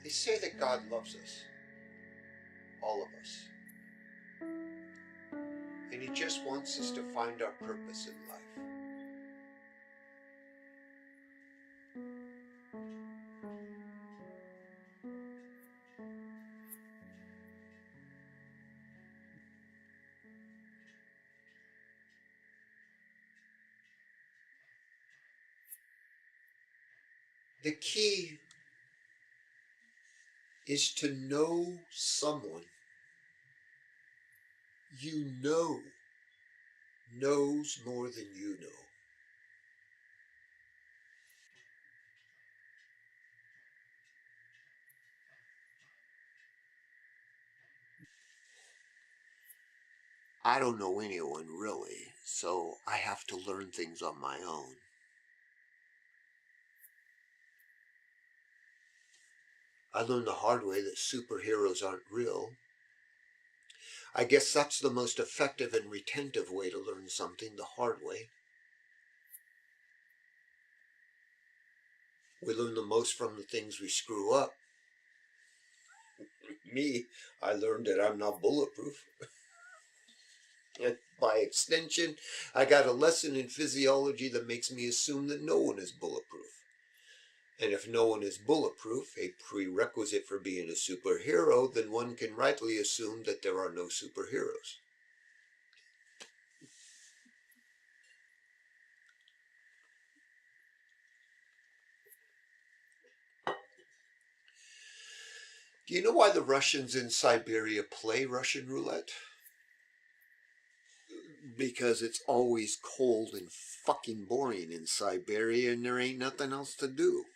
They say that God loves us, all of us, and He just wants us to find our purpose in life. The key is to know someone you know knows more than you know. I don't know anyone really, so I have to learn things on my own. I learned the hard way that superheroes aren't real. I guess that's the most effective and retentive way to learn something, the hard way. We learn the most from the things we screw up. Me, I learned that I'm not bulletproof. And by extension, I got a lesson in physiology that makes me assume that no one is bulletproof. And if no one is bulletproof, a prerequisite for being a superhero, then one can rightly assume that there are no superheroes. Do you know why the Russians in Siberia play Russian roulette? Because it's always cold and fucking boring in Siberia and there ain't nothing else to do.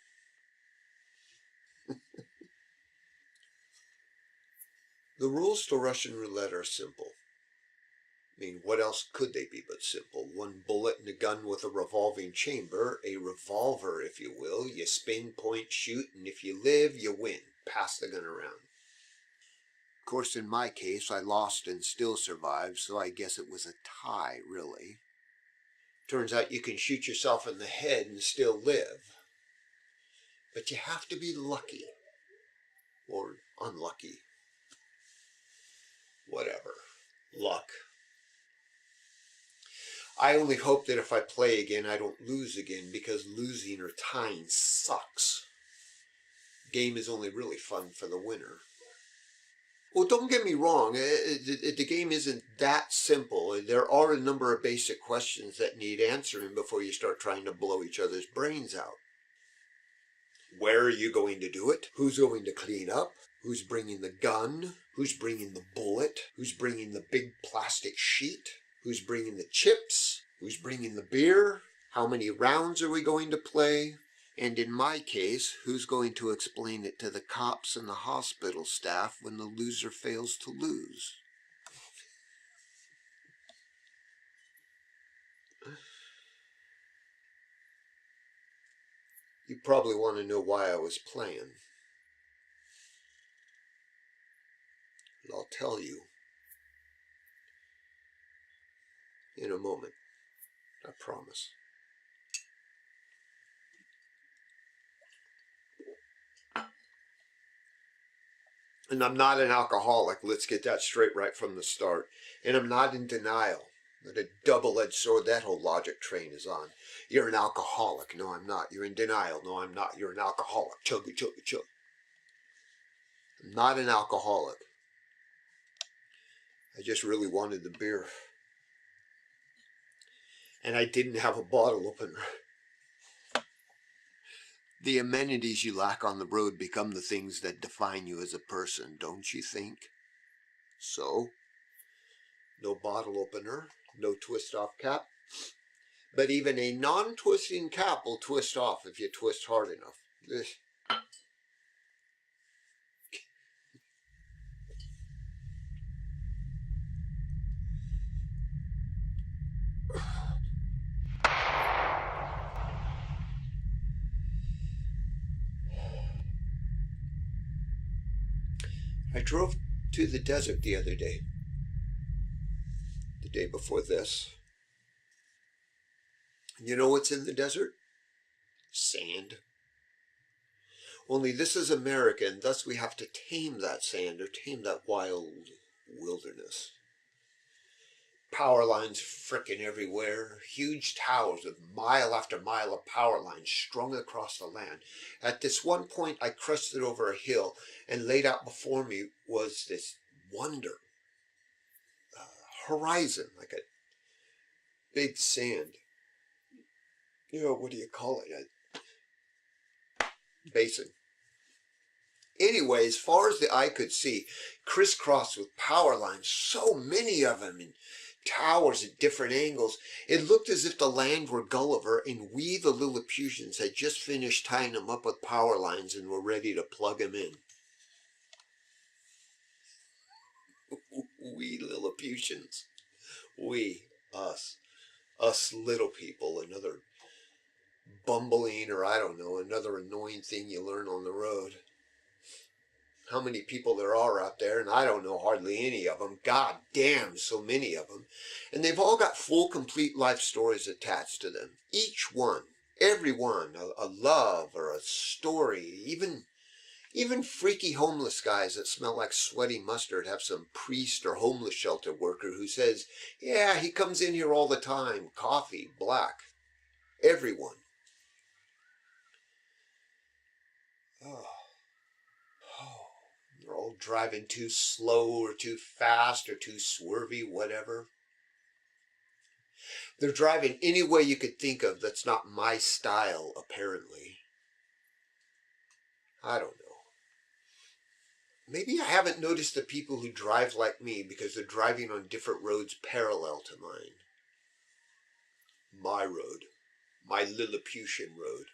The rules to Russian roulette are simple. I mean, what else could they be but simple? One bullet in a gun with a revolving chamber, a revolver, if you will. You spin, point, shoot, and if you live, you win. Pass the gun around. Of course, in my case, I lost and still survived, so I guess it was a tie, really. Turns out you can shoot yourself in the head and still live. But you have to be lucky. Or unlucky. Whatever. Luck. I only hope that if I play again, I don't lose again, because losing or tying sucks. Game is only really fun for the winner. Well, don't get me wrong, the game isn't that simple. There are a number of basic questions that need answering before you start trying to blow each other's brains out. Where are you going to do it? Who's going to clean up? Who's bringing the gun? Who's bringing the bullet? Who's bringing the big plastic sheet? Who's bringing the chips? Who's bringing the beer? How many rounds are we going to play? And in my case, who's going to explain it to the cops and the hospital staff when the loser fails to lose? You probably want to know why I was playing. And I'll tell you in a moment. I promise. And I'm not an alcoholic. Let's get that straight right from the start. And I'm not in denial. What a double-edged sword that whole logic train is on. You're an alcoholic. No, I'm not. You're in denial. No, I'm not. You're an alcoholic. Chugga, chugga, chugga. I'm not an alcoholic. I just really wanted the beer. And I didn't have a bottle opener. The amenities you lack on the road become the things that define you as a person, don't you think? So, no bottle opener, no twist-off cap. But even a non-twisting cap will twist off if you twist hard enough. I drove to the desert the other day. The day before this. You know what's in the desert? Sand. Only this is America, and thus we have to tame that sand or tame that wild wilderness. Power lines frickin' everywhere. Huge towers with mile after mile of power lines strung across the land. At this one point, I crested over a hill, and laid out before me was this wonder. Horizon, like a big sand. What do you call it? A basin. Anyway, as far as the eye could see, crisscrossed with power lines, so many of them, and towers at different angles, it looked as if the land were Gulliver, and we, the Lilliputians, had just finished tying them up with power lines and were ready to plug them in. We Lilliputians. We, us little people, another bumbling, or I don't know, another annoying thing you learn on the road. How many people there are out there, and I don't know hardly any of them. God damn, so many of them. And they've all got full, complete life stories attached to them. Each one, every one, a love or a story. Even freaky homeless guys that smell like sweaty mustard have some priest or homeless shelter worker who says, yeah, he comes in here all the time, coffee, black. Everyone. Oh. They're all driving too slow or too fast or too swervy, whatever. They're driving any way you could think of that's not my style, apparently. I don't know. Maybe I haven't noticed the people who drive like me because they're driving on different roads parallel to mine. My road. My Lilliputian road.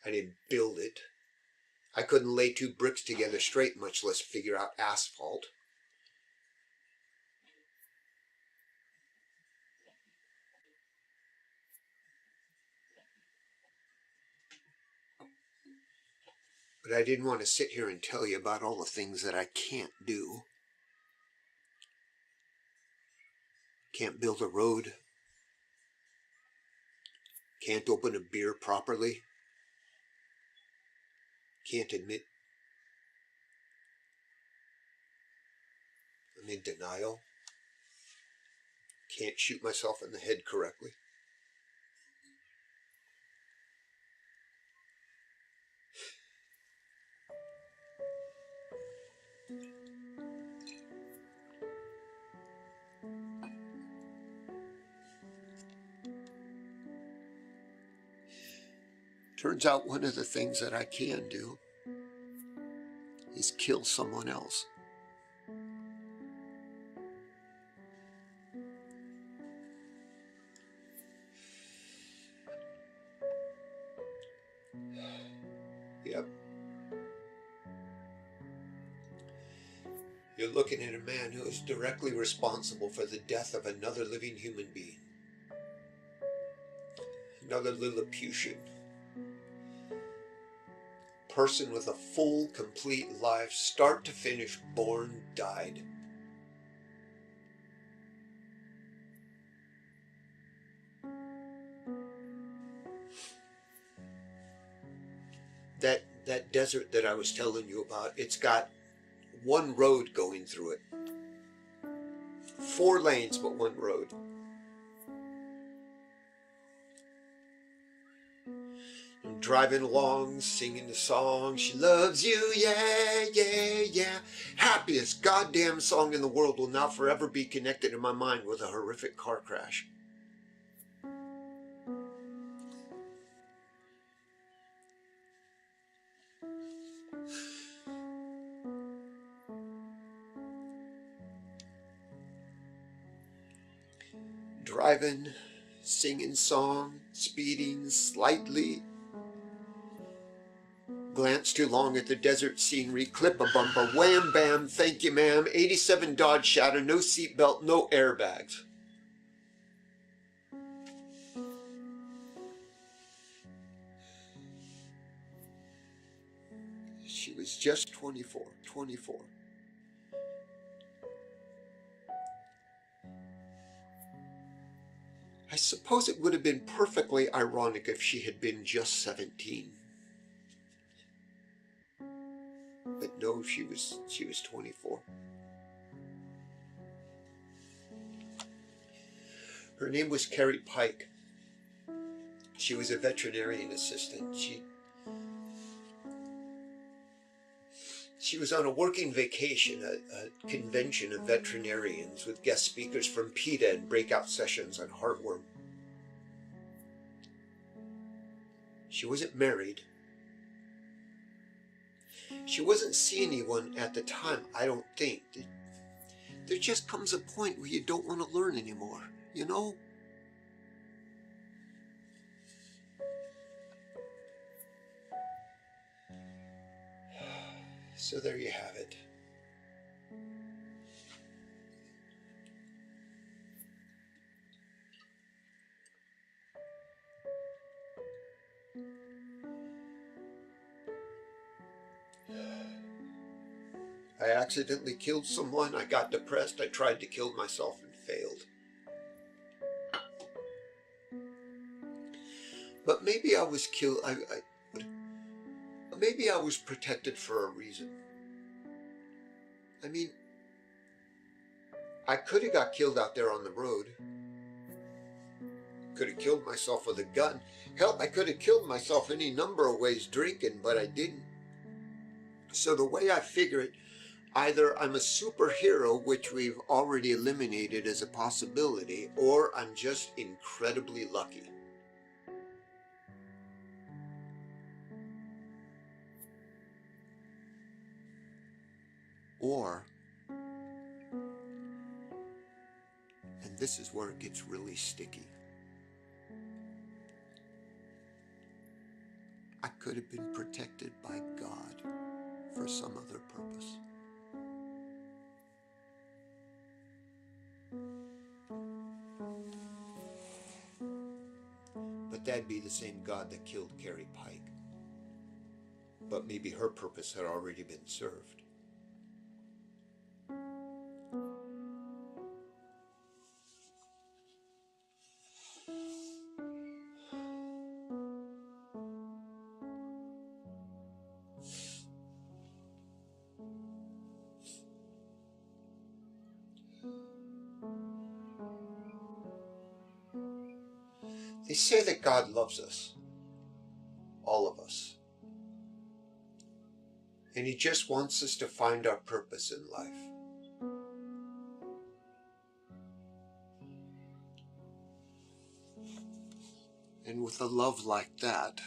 I didn't build it. I couldn't lay two bricks together straight, much less figure out asphalt. But I didn't want to sit here and tell you about all the things that I can't do. Can't build a road. Can't open a beer properly. Can't admit I'm in denial. Can't shoot myself in the head correctly. Turns out one of the things that I can do is kill someone else. Yep. You're looking at a man who is directly responsible for the death of another living human being. Another Lilliputian. Person with a full, complete life, start to finish, born, died. That desert that I was telling you about, it's got one road going through it. 4 lanes, but one road. I'm driving along, singing the song, she loves you, yeah, yeah, yeah. Happiest goddamn song in the world will now forever be connected in my mind with a horrific car crash. Driving, singing song, speeding slightly. Glance too long at the desert scenery, clip a bumper, wham bam, thank you ma'am, 87 Dodge Shadow, no seatbelt, no airbags. She was just 24. I suppose it would have been perfectly ironic if she had been just 17. she was 24. Her name was Carrie Pike. She was a veterinarian assistant. She was on a working vacation, a convention of veterinarians with guest speakers from PETA and breakout sessions on heartworm. She wasn't married. She wasn't seeing anyone at the time, I don't think. There just comes a point where you don't want to learn anymore, you know? So there you have it. I accidentally killed someone. I got depressed. I tried to kill myself and failed. But maybe I was killed. Maybe I was protected for a reason. I mean, I could have got killed out there on the road. Could have killed myself with a gun. Hell, I could have killed myself any number of ways drinking, but I didn't. So the way I figure it, either I'm a superhero, which we've already eliminated as a possibility, or I'm just incredibly lucky. Or, and this is where it gets really sticky, I could have been protected by God for some other purpose. But that'd be the same God that killed Carrie Pike. But maybe her purpose had already been served. They say that God loves us, all of us, and He just wants us to find our purpose in life. And with a love like that,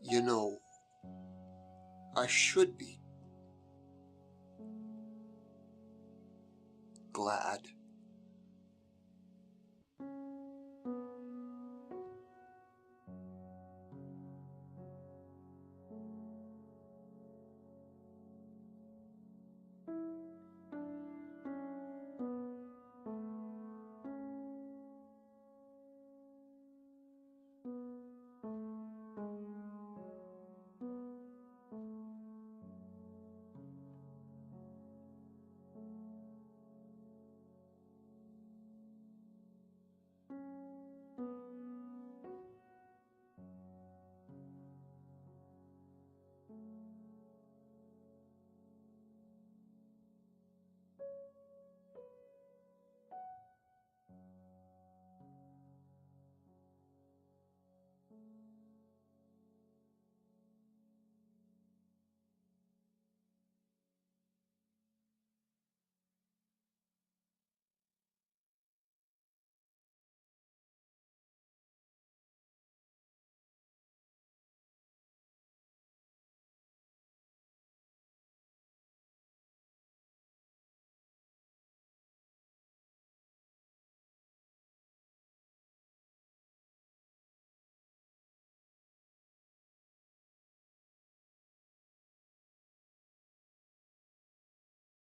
you know, I should be glad